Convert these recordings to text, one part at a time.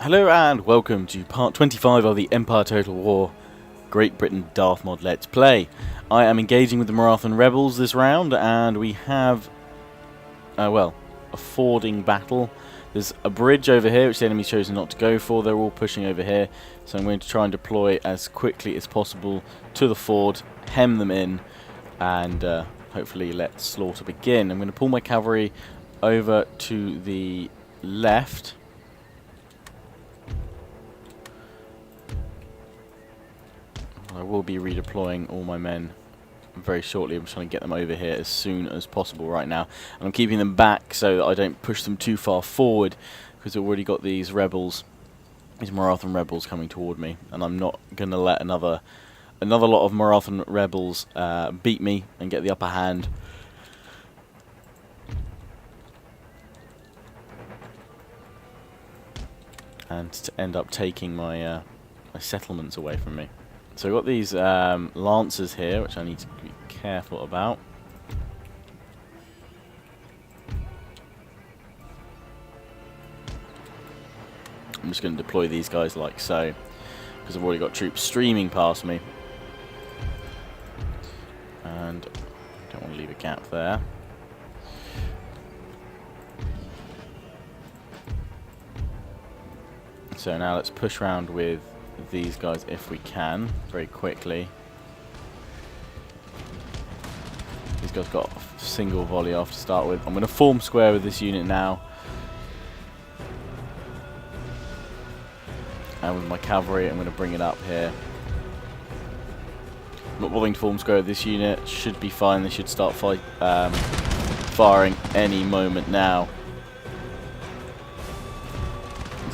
Hello and welcome to part 25 of the Empire Total War Great Britain Darthmod Let's Play. I am engaging with the Marathan rebels this round, and we have, a fording battle. There's a bridge over here which the enemy's chosen not to go for. They're all pushing over here, so I'm going to try and deploy as quickly as possible to the ford, hem them in, and hopefully let slaughter begin. I'm going to pull my cavalry over to the left. I will be redeploying all my men very shortly. I'm trying to get them over here as soon as possible right now. And I'm keeping them back so that I don't push them too far forward, because I've already got these rebels, these Marathan rebels coming toward me. And I'm not going to let another lot of Marathan rebels beat me and get the upper hand. And to end up taking my, my settlements away from me. So we've got these lancers here, which I need to be careful about. I'm just going to deploy these guys like so, because I've already got troops streaming past me. And I don't want to leave a gap there. So now let's push around with these guys if we can, very quickly. These guys got a single volley off to start with. I'm going to form square with this unit now. And with my cavalry, I'm going to bring it up here. I'm not bothering to form square with this unit. Should be fine. They should start firing any moment now.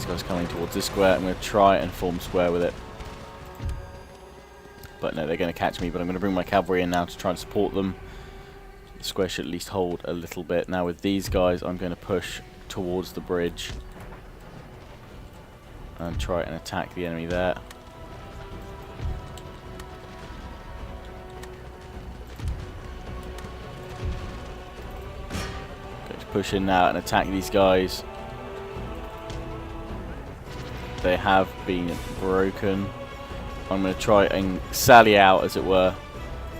Guys coming towards this square. I'm going to try and form square with it, but no, they're going to catch me. But I'm going to bring my cavalry in now to try and support them. The square should at least hold a little bit. Now with these guys, I'm going to push towards the bridge and try and attack the enemy there. Going to push in now and attack these guys. They have been broken. I'm going to try and sally out, as it were,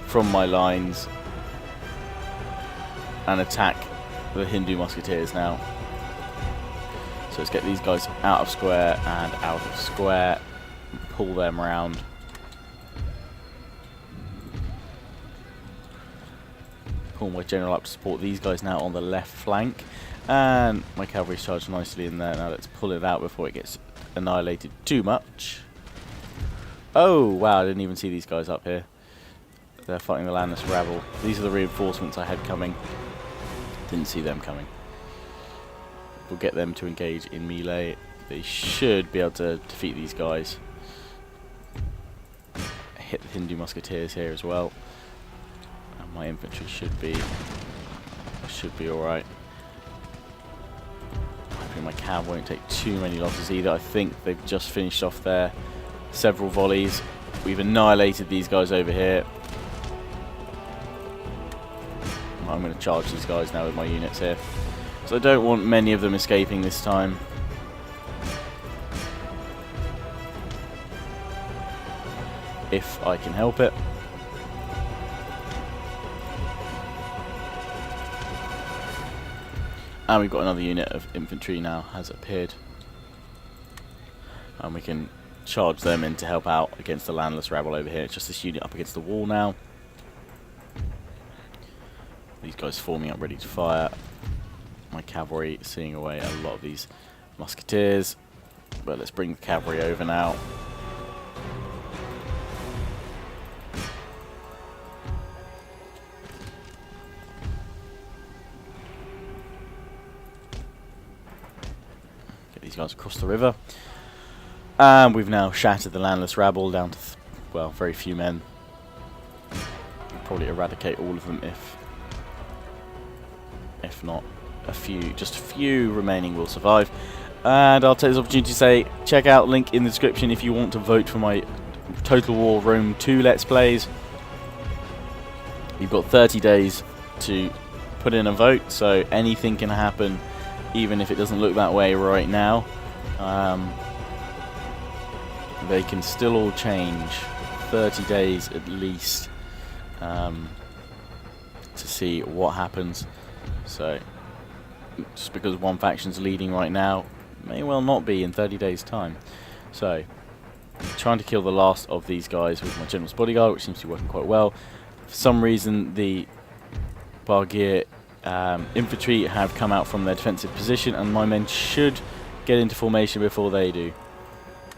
from my lines and attack the Hindu musketeers now. So let's get these guys out of square and out of square and pull them around. Pull my general up to support these guys now on the left flank. And my cavalry's charged nicely in there. Now let's pull it out before it gets annihilated too much. Oh wow, I didn't even see these guys up here. They're fighting the landless rabble. These are the reinforcements I had coming. Didn't see them coming. We'll get them to engage in melee. They should be able to defeat these guys. Hit the Hindu musketeers here as well. And my infantry should be alright. My cav won't take too many losses either. I think they've just finished off their several volleys. We've annihilated these guys over here. I'm going to charge these guys now with my units here. So I don't want many of them escaping this time. If I can help it. And we've got another unit of infantry now has appeared. And we can charge them in to help out against the landless rabble over here. It's just this unit up against the wall now. These guys forming up ready to fire. My cavalry seeing away a lot of these musketeers. But let's bring the cavalry over now. These guys across the river, and we've now shattered the landless rabble down to very few men. We'll probably eradicate all of them if not a few. Just a few remaining will survive. And I'll take this opportunity to say, check out link in the description if you want to vote for my Total War Rome 2 Let's Plays. You've got 30 days to put in a vote, so anything can happen, even if it doesn't look that way right now. they can still all change. 30 days at least to see what happens. So just because one faction's leading right now, may well not be in 30 days time. So trying to kill the last of these guys with my general's bodyguard, which seems to be working quite well. For some reason the Bargir infantry have come out from their defensive position, and my men should get into formation before they do. You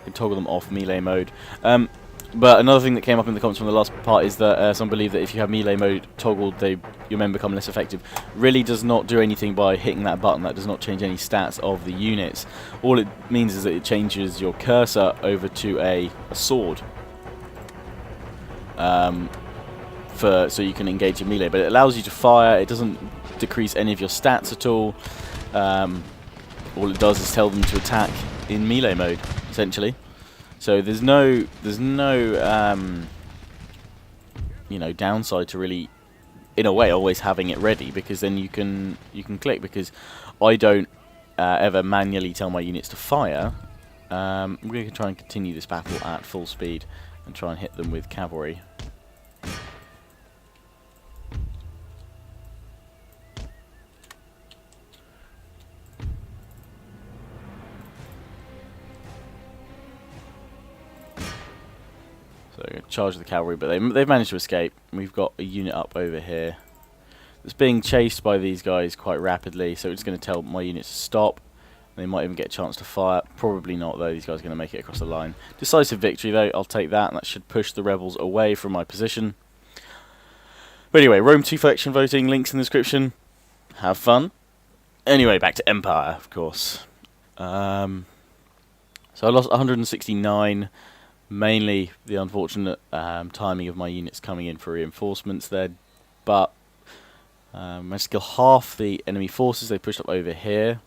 can toggle them off melee mode. But another thing that came up in the comments from the last part is that some believe that if you have melee mode toggled, your men become less effective. Really does not do anything by hitting that button. That does not change any stats of the units. All it means is that it changes your cursor over to a sword. So you can engage in melee, but it allows you to fire. It doesn't decrease any of your stats at all. All it does is tell them to attack in melee mode, essentially. So there's no you know, downside to really, in a way, always having it ready, because then you can click. Because I don't ever manually tell my units to fire. I'm going to try and continue this battle at full speed and try and hit them with cavalry. So charge the cavalry, but they've managed to escape. We've got a unit up over here that's being chased by these guys quite rapidly, so it's going to tell my units to stop. They might even get a chance to fire. Probably not, though. These guys are going to make it across the line. Decisive victory, though. I'll take that, and that should push the rebels away from my position. But anyway, Rome 2 faction voting, links in the description. Have fun. Anyway, back to Empire, of course. So I lost 169. Mainly the unfortunate timing of my units coming in for reinforcements there, but managed to kill half the enemy forces. They pushed up over here,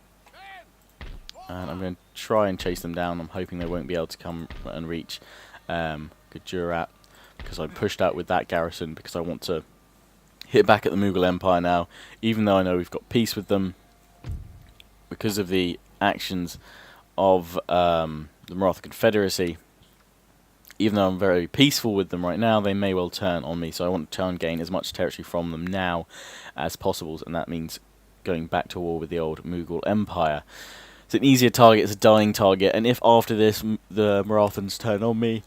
and I'm going to try and chase them down. I'm hoping they won't be able to come and reach Gujarat, because I pushed out with that garrison because I want to hit back at the Mughal Empire now, even though I know we've got peace with them because of the actions of the Maratha Confederacy. Even though I'm very peaceful with them right now, they may well turn on me. So I want to try and gain as much territory from them now as possible. And that means going back to war with the old Mughal Empire. It's an easier target, it's a dying target. And if after this the Marathans turn on me,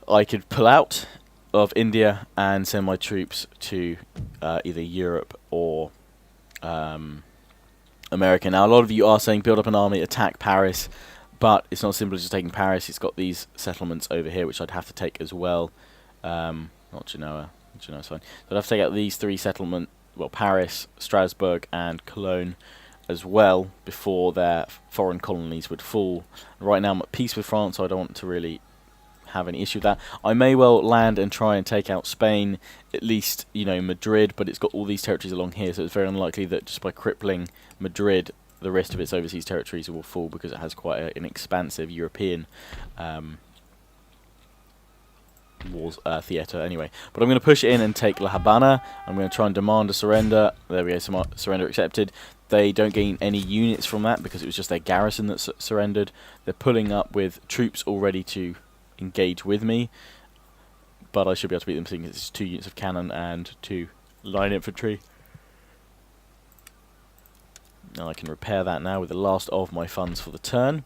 I could pull out of India and send my troops to either Europe or America. Now, a lot of you are saying build up an army, attack Paris. But it's not simply just taking Paris. It's got these settlements over here, which I'd have to take as well. Not Genoa. Genoa's fine. So I'd have to take out these three settlements, well, Paris, Strasbourg, and Cologne as well, before their foreign colonies would fall. Right now I'm at peace with France, so I don't want to really have any issue with that. I may well land and try and take out Spain, at least, you know, Madrid, but it's got all these territories along here, so it's very unlikely that just by crippling Madrid, the rest of its overseas territories will fall, because it has quite an expansive European wars theatre anyway. But I'm going to push in and take La Habana. I'm going to try and demand a surrender. There we go, surrender accepted. They don't gain any units from that because it was just their garrison that surrendered. They're pulling up with troops all ready to engage with me, but I should be able to beat them, seeing it's 2 units of cannon and 2 line infantry. Now I can repair that now with the last of my funds for the turn.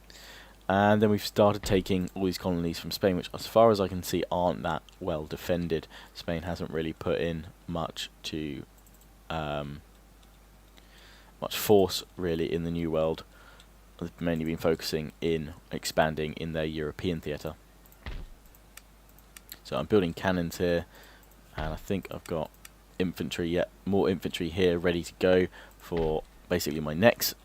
And then we've started taking all these colonies from Spain, which as far as I can see aren't that well defended. Spain hasn't really put in much to much force really in the New World. They've mainly been focusing in expanding in their European theatre. So I'm building cannons here, and I think I've got infantry, yet more infantry here ready to go for basically my next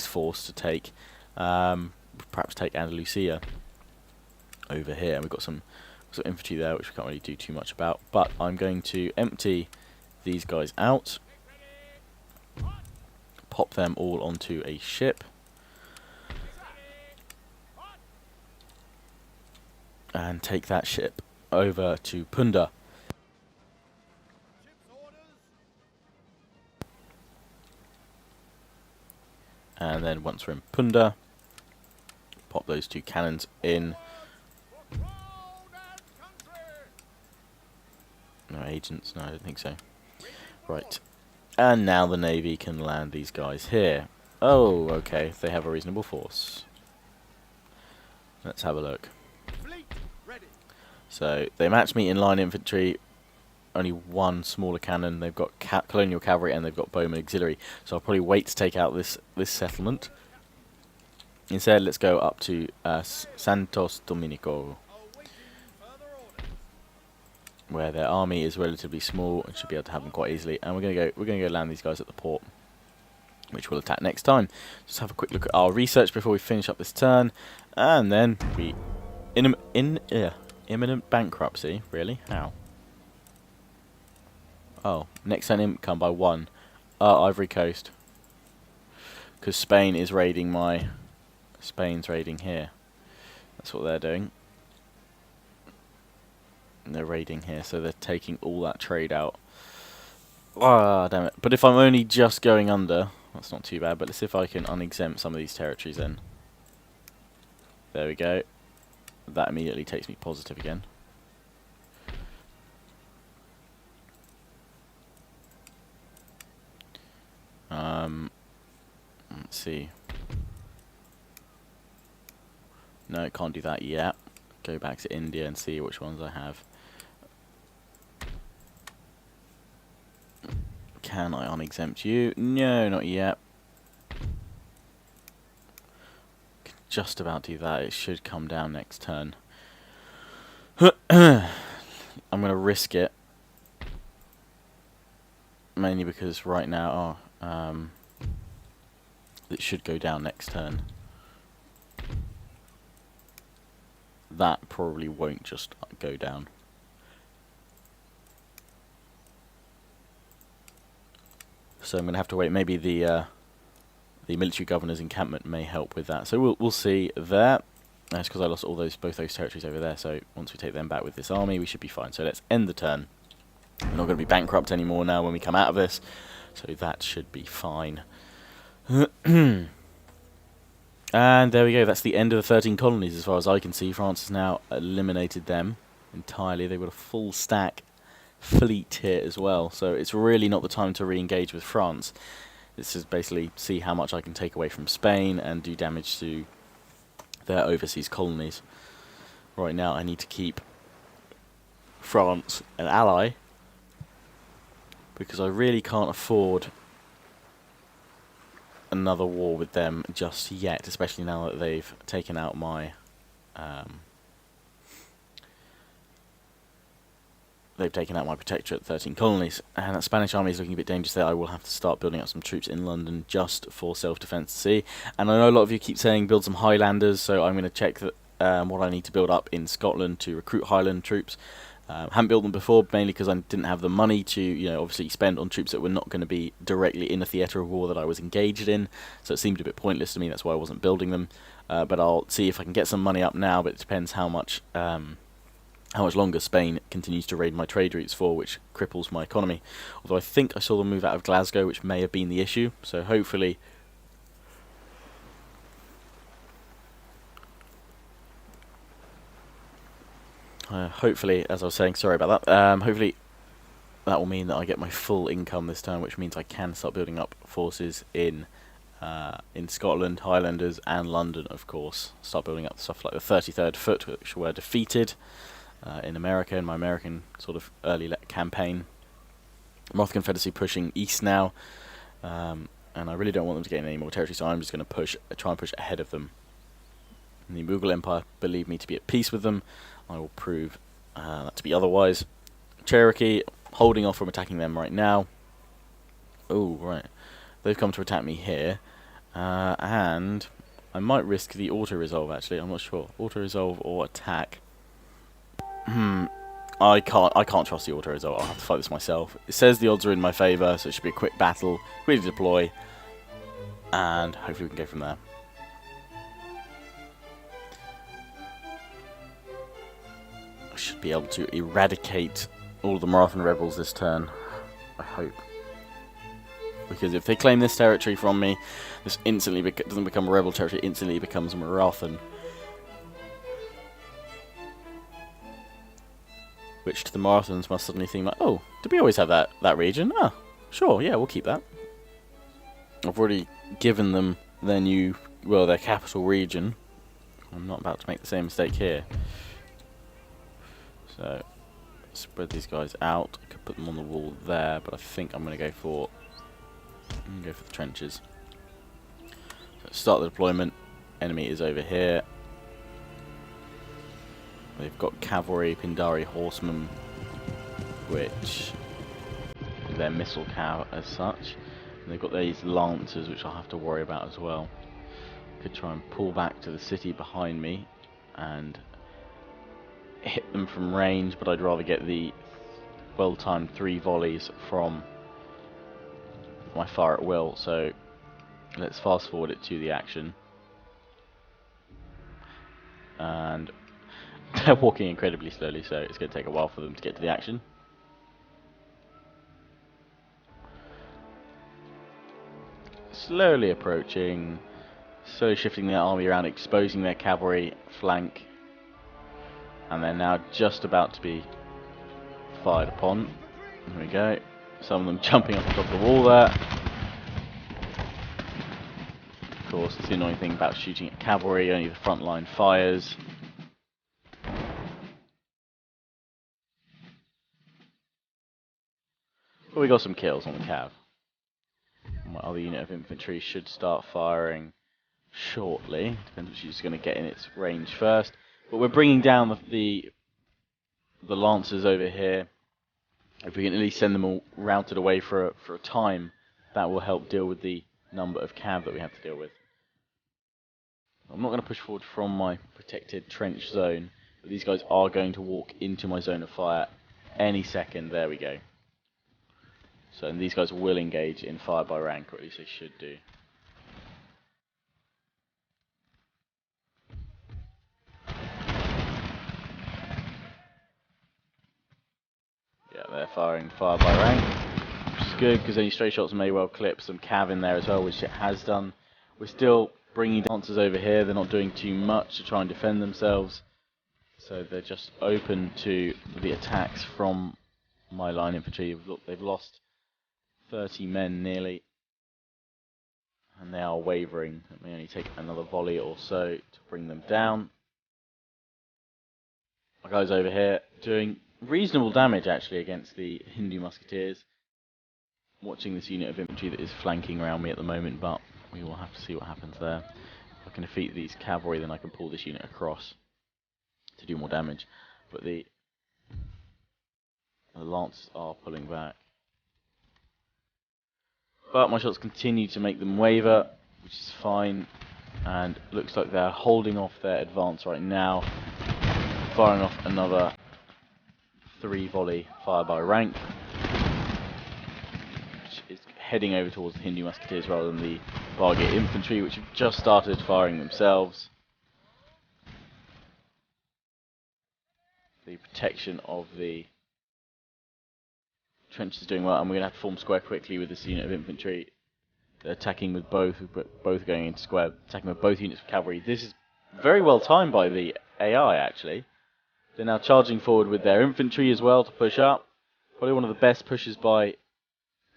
force to take. Perhaps take Andalusia over here, and we've got some infantry there which we can't really do too much about, but I'm going to empty these guys out, pop them all onto a ship, and take that ship over to Punda. And then once we're in Punda, pop those 2 cannons in, agents. No, I don't think so. Right. And now the Navy can land these guys here. Oh, okay. They have a reasonable force. Let's have a look. So, they match me in line infantry. Only one smaller cannon. They've got colonial cavalry and they've got bowman auxiliary. So I'll probably wait to take out this settlement. Instead, let's go up to Santos Dominico, where their army is relatively small and should be able to have them quite easily. And we're gonna go land these guys at the port, which we'll attack next time. Just have a quick look at our research before we finish up this turn, and then we imminent bankruptcy. Really? How? Oh, next turn income by 1. Ivory Coast. Because Spain is raiding my... Spain's raiding here. That's what they're doing. And they're raiding here, so they're taking all that trade out. Ah, damn it. But if I'm only just going under, that's not too bad. But let's see if I can unexempt some of these territories then. There we go. That immediately takes me positive again. Let's see. No, it can't do that yet. Go back to India and see which ones I have. Can I unexempt you? No, not yet. Can just about do that. It should come down next turn. I'm going to risk it. Mainly because right now, it should go down next turn. That probably won't just go down. So I'm going to have to wait. Maybe the military governor's encampment may help with that. So we'll see there. That's because I lost both those territories over there. So once we take them back with this army, we should be fine. So let's end the turn. We're not going to be bankrupt anymore now when we come out of this. So that should be fine. And there we go. That's the end of the 13 colonies as far as I can see. France has now eliminated them entirely. They've got a full stack fleet here as well. So it's really not the time to re-engage with France. This is basically see how much I can take away from Spain and do damage to their overseas colonies. Right now I need to keep France an ally because I really can't afford another war with them just yet, especially now that they've taken out my protectorate, 13 colonies, and that Spanish army is looking a bit dangerous there. I will have to start building up some troops in London just for self-defense to see. And I know a lot of you keep saying build some Highlanders, so I'm going to check that what I need to build up in Scotland to recruit Highland troops. Haven't built them before, mainly because I didn't have the money to, obviously spend on troops that were not going to be directly in a theatre of war that I was engaged in. So it seemed a bit pointless to me. That's why I wasn't building them. But I'll see if I can get some money up now. But it depends how much longer Spain continues to raid my trade routes for, which cripples my economy. Although I think I saw them move out of Glasgow, which may have been the issue. So hopefully. Hopefully, as I was saying, sorry about that, hopefully that will mean that I get my full income this time, which means I can start building up forces in Scotland, Highlanders, and London, of course. Start building up stuff like the 33rd Foot, which were defeated in America, in my American sort of early campaign. Moth Confederacy pushing east now, and I really don't want them to gain any more territory, so I'm just going to try and push ahead of them. And the Mughal Empire believe me to be at peace with them. I will prove that to be otherwise. Cherokee, holding off from attacking them right now. Oh, right. They've come to attack me here. And I might risk the auto-resolve, actually. I'm not sure. Auto-resolve or attack. I can't trust the auto-resolve. I'll have to fight this myself. It says the odds are in my favour, so it should be a quick battle. Really deploy. And hopefully we can go from there. Should be able to eradicate all the Marathan rebels this turn, I hope. Because if they claim this territory from me, this instantly doesn't become a rebel territory, it instantly becomes Marathan. which to the Marathons must suddenly seem like, oh, did we always have that region? Ah, sure, yeah, we'll keep that. I've already given them their capital region. I'm not about to make the same mistake here. So, spread these guys out. I could put them on the wall there, but I think I'm going to go for the trenches. So start the deployment. Enemy is over here. They've got cavalry, Pindari horsemen, which they're missile cav as such. And they've got these lancers, which I'll have to worry about as well. Could try and pull back to the city behind me and hit them from range, but I'd rather get the well-timed 3 volleys from my fire at will. So let's fast forward it to the action. And they're walking incredibly slowly, so it's going to take a while for them to get to the action. Slowly approaching, slowly shifting their army around, exposing their cavalry flank, and they're now just about to be fired upon. There we go. Some of them jumping off the top of the wall there. Of course, it's the annoying thing about shooting at cavalry, only the front line fires. But we got some kills on the cav. My other unit of infantry should start firing shortly. Depends which is going to get in its range first. But we're bringing down the lancers over here. If we can at least send them all routed away for a time, that will help deal with the number of cav that we have to deal with. I'm not going to push forward from my protected trench zone, but these guys are going to walk into my zone of fire any second. There we go. So and these guys will engage in fire by rank, or at least they should do. Yeah, they're firing fire by rank, which is good because any stray shots may well clip some cav in there as well, which it has done. We're still bringing dancers over here. They're not doing too much to try and defend themselves, so they're just open to the attacks from my line infantry. Look, they've lost 30 men nearly, and they are wavering. It may only take another volley or so to bring them down. My guys over here doing reasonable damage actually against the Hindu musketeers. Watching this unit of infantry that is flanking around me at the moment, but we will have to see what happens there. If I can defeat these cavalry, then I can pull this unit across to do more damage. But the Lancers are pulling back. But my shots continue to make them waver, which is fine. And looks like they're holding off their advance right now. Firing off another 3 volley fire by rank, which is heading over towards the Hindu musketeers rather than the Bargate infantry, which have just started firing themselves. The protection of the trench is doing well, and we're going to have to form square quickly with this unit of infantry. They're attacking with both going into square, attacking with both units of cavalry. This is very well timed by the AI actually. They're now charging forward with their infantry as well to push up. Probably one of the best pushes by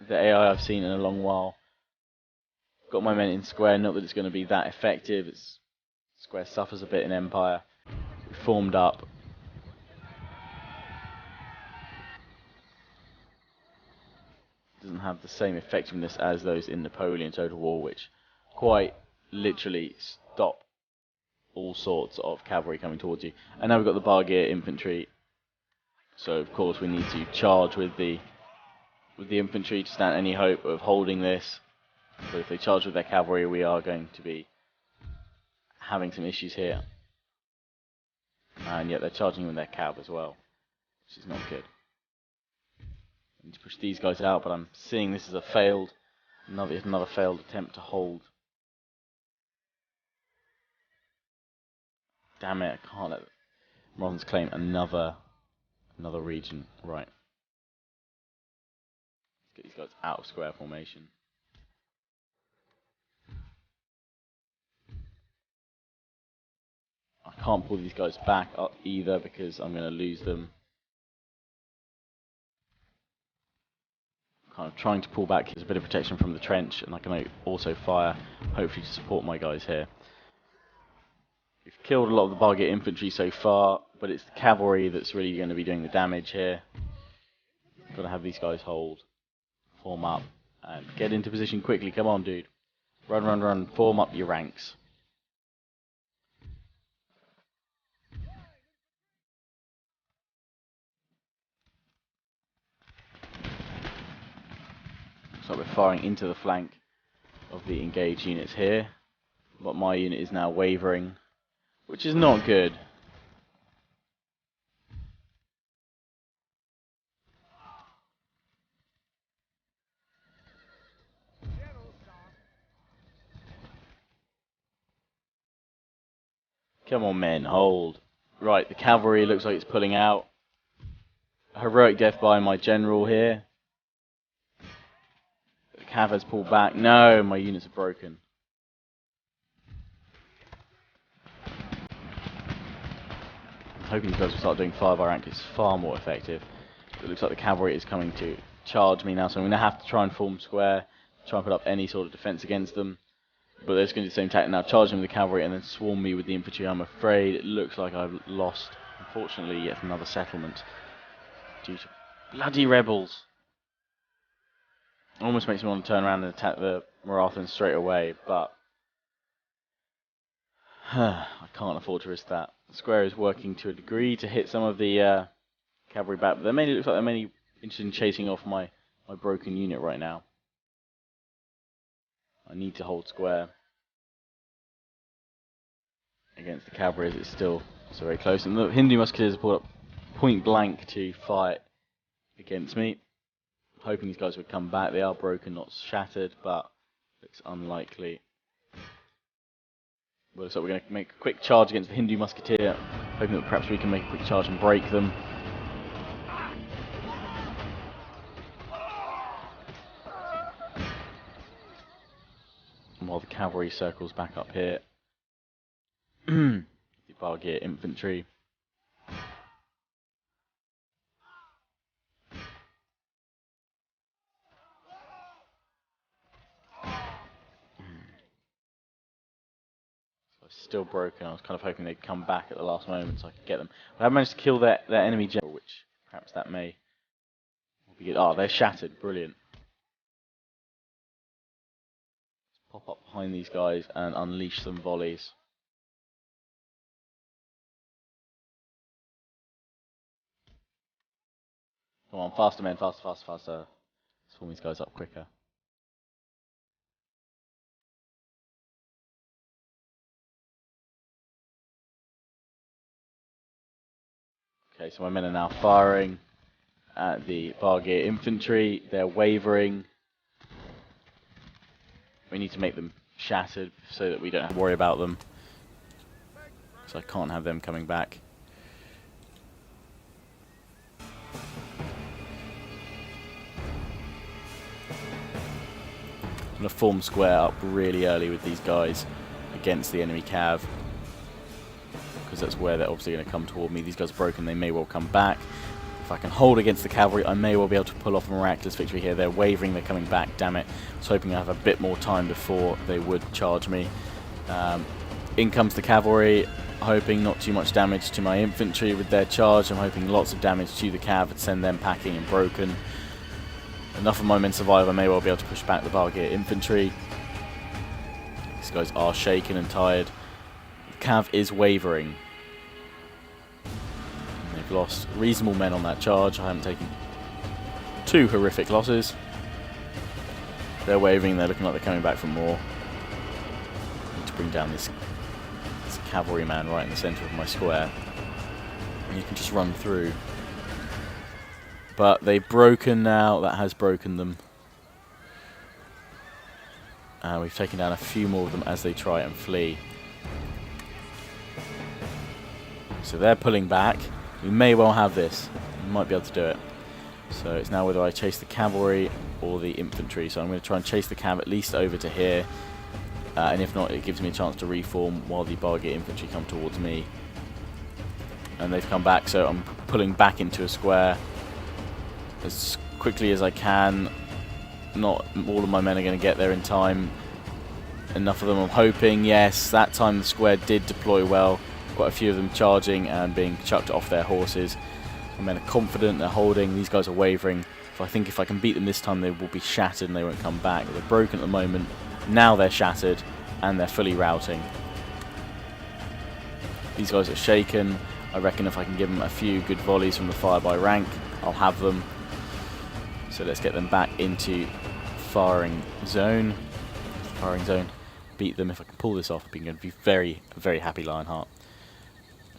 the AI I've seen in a long while. Got my men in square, not that it's going to be that effective. Square suffers a bit in Empire. We formed up. Doesn't have the same effectiveness as those in Napoleon Total War, which quite literally stop all sorts of cavalry coming towards you. And now we've got the Bargear infantry, so of course we need to charge with the infantry to stand any hope of holding this. But if they charge with their cavalry, we are going to be having some issues here. And yet they're charging with their cab as well, which is not good. I need to push these guys out, but I'm seeing this as a failed, another failed attempt to hold. Damn it, I can't let Marathons claim another region. Right. Let's get these guys out of square formation. I can't pull these guys back up either because I'm going to lose them. kind of trying to pull back. There's a bit of protection from the trench, and I can also fire, hopefully to support my guys here. We've killed a lot of the Bargate infantry so far, but it's the cavalry that's really going to be doing the damage here. Got to have these guys hold, form up, and get into position quickly. Come on, dude. Run, run, run. Form up your ranks. So we're firing into the flank of the engaged units here, but my unit is now wavering, which is not good. Come on, men, hold. Right, the cavalry looks like it's pulling out. Heroic death by my general here. The cav has pulled back. No, my units are broken. I'm hoping you guys will start doing fire by rank. It's far more effective. It looks like the cavalry is coming to charge me now, so I'm going to have to try and form square, try and put up any sort of defense against them. But they're just going to do the same tactic now, charge them with the cavalry and then swarm me with the infantry. I'm afraid it looks like I've lost, unfortunately, yet another settlement due to bloody rebels. Almost makes me want to turn around and attack the Marathons straight away, but I can't afford to risk that. The square is working to a degree to hit some of the cavalry back, but it looks like they're mainly interested in chasing off my broken unit right now. I need to hold square against the cavalry as it's still so very close. And the Hindu musketeers have pulled up point blank to fight against me. Hoping these guys would come back. They are broken, not shattered, but looks unlikely. Well, looks like we're going to make a quick charge against the Hindu musketeer, hoping that perhaps we can make a quick charge and break them. While the cavalry circles back up here. The Bargate infantry. Still broken. I was kind of hoping they'd come back at the last moment so I could get them. But I managed to kill their enemy general, which perhaps that may be good. Oh, they're shattered. Brilliant. Let's pop up behind these guys and unleash some volleys. Come on, faster men, faster, faster, faster. Let's form these guys up quicker. Okay, so my men are now firing at the Bargate infantry. They're wavering. We need to make them shattered so that we don't have to worry about them. So I can't have them coming back. I'm going to form square up really early with these guys against the enemy cav, because that's where they're obviously going to come toward me. These guys are broken, they may well come back. If I can hold against the cavalry, I may well be able to pull off a miraculous victory here. They're wavering, they're coming back, damn it. I was hoping I'd have a bit more time before they would charge me. In comes the cavalry, hoping not too much damage to my infantry with their charge. I'm hoping lots of damage to the cav and send them packing and broken. Enough of my men survive, I may well be able to push back the Bargate infantry. These guys are shaken and tired. The cav is wavering. And they've lost reasonable men on that charge. I haven't taken two horrific losses. They're wavering, they're looking like they're coming back for more. I need to bring down this cavalryman right in the centre of my square. And you can just run through. But they've broken now, that has broken them. We've taken down a few more of them as they try and flee. So they're pulling back. We may well have this. We might be able to do it. So it's now whether I chase the cavalry or the infantry. So I'm going to try and chase the cav at least over to here. And if not, it gives me a chance to reform while the Bargate infantry come towards me. And they've come back, so I'm pulling back into a square as quickly as I can. not all of my men are going to get there in time. Enough of them, I'm hoping. Yes, that time the square did deploy well. Quite a few of them charging and being chucked off their horses. My men are confident, they're holding. These guys are wavering. I think if I can beat them this time, they will be shattered and they won't come back. They're broken at the moment. Now they're shattered and they're fully routing. These guys are shaken. I reckon if I can give them a few good volleys from the fire by rank, I'll have them. So let's get them back into firing zone. Beat them. If I can pull this off, I'm going to be very, very happy, Lionheart.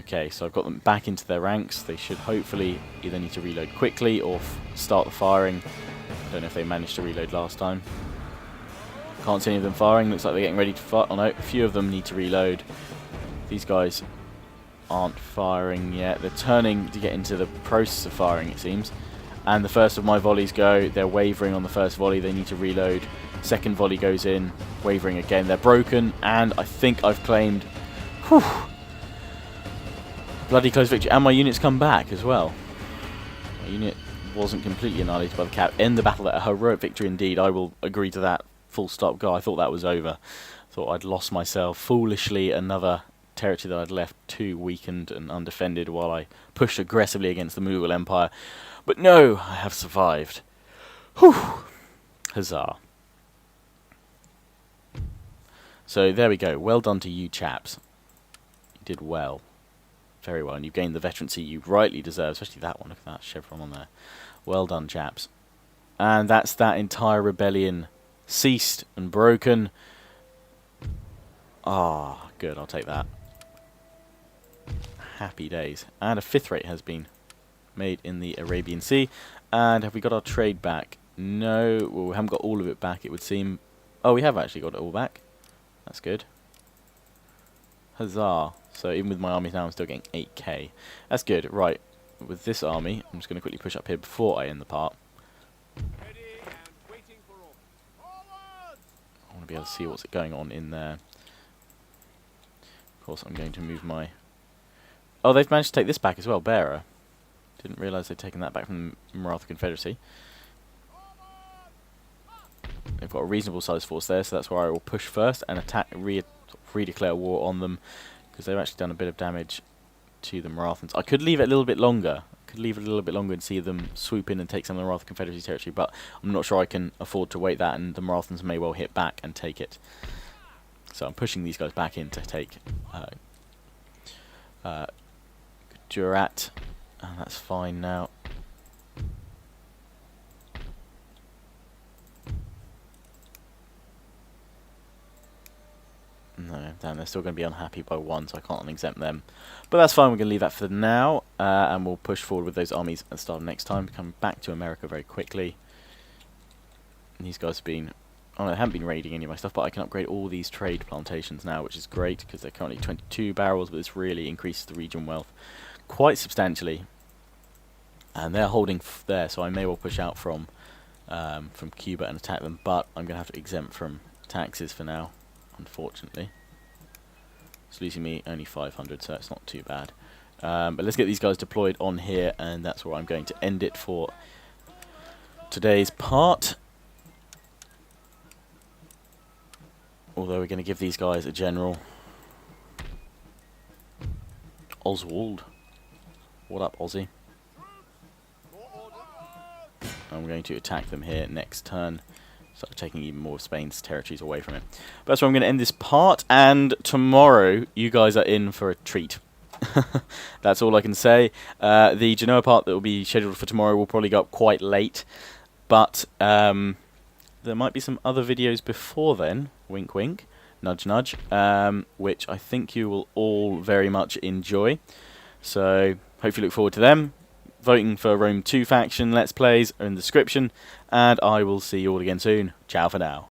Okay, so I've got them back into their ranks. They should hopefully either need to reload quickly or start the firing. I don't know if they managed to reload last time. Can't see any of them firing. Looks like they're getting ready to fire. Oh no, a few of them need to reload. These guys aren't firing yet. They're turning to get into the process of firing, it seems. And the first of my volleys go. They're wavering on the first volley. They need to reload. Second volley goes in. Wavering again. They're broken. And I think I've claimed... Whew, bloody close victory. And my units come back as well. My unit wasn't completely annihilated by the cap. End the battle. A heroic victory indeed. I will agree to that. Full stop. God, I thought that was over. Thought I'd lost myself. Foolishly, another territory that I'd left too weakened and undefended while I pushed aggressively against the Mughal Empire. But no, I have survived. Whew. Huzzah. So there we go. Well done to you chaps. You did well. Very well, and you've gained the veterancy you rightly deserve, especially that one. Look at that chevron on there. Well done, chaps. And that's that entire rebellion ceased and broken. Ah, good, I'll take that. Happy days. And a 5th rate has been made in the Arabian Sea. And have we got our trade back? No, well, we haven't got all of it back, it would seem. Oh, we have actually got it all back. That's good. Huzzah. So even with my armies now, I'm still getting 8k. That's good. Right, with this army, I'm just going to quickly push up here before I end the part. I want to be able to see what's going on in there. Of course, I'm going to move my... Oh, they've managed to take this back as well, Bearer. Didn't realise they'd taken that back from the Maratha Confederacy. They've got a reasonable sized force there, so that's where I will push first and attack, redeclare war on them, because they've actually done a bit of damage to the Marathans. I could leave it a little bit longer. And see them swoop in and take some of the Maratha Confederacy territory, but I'm not sure I can afford to wait that, and the Marathans may well hit back and take it. So I'm pushing these guys back in to take Gujarat, and that's fine now. No, damn, they're still going to be unhappy by 1, so I can't unexempt them. But that's fine, we're going to leave that for now, and we'll push forward with those armies at the start of next time. Come back to America very quickly. And these guys have been... Oh, no, they haven't been raiding any of my stuff, but I can upgrade all these trade plantations now, which is great, because they're currently 22 barrels, but this really increases the region wealth quite substantially. And they're holding there, so I may well push out from Cuba and attack them, but I'm going to have to exempt from taxes for now. Unfortunately, it's losing me only 500, so it's not too bad. But let's get these guys deployed on here, and that's where I'm going to end it for today's part. Although we're going to give these guys a general. Oswald. What up, Aussie? I'm going to attack them here next turn. Start taking even more of Spain's territories away from it. But that's where I'm going to end this part, and tomorrow you guys are in for a treat. That's all I can say. The Genoa part that will be scheduled for tomorrow will probably go up quite late, but there might be some other videos before then, wink wink, nudge nudge, which I think you will all very much enjoy. So hopefully look forward to them. Voting for Rome 2 faction Let's Plays are in the description, and I will see you all again soon. Ciao for now.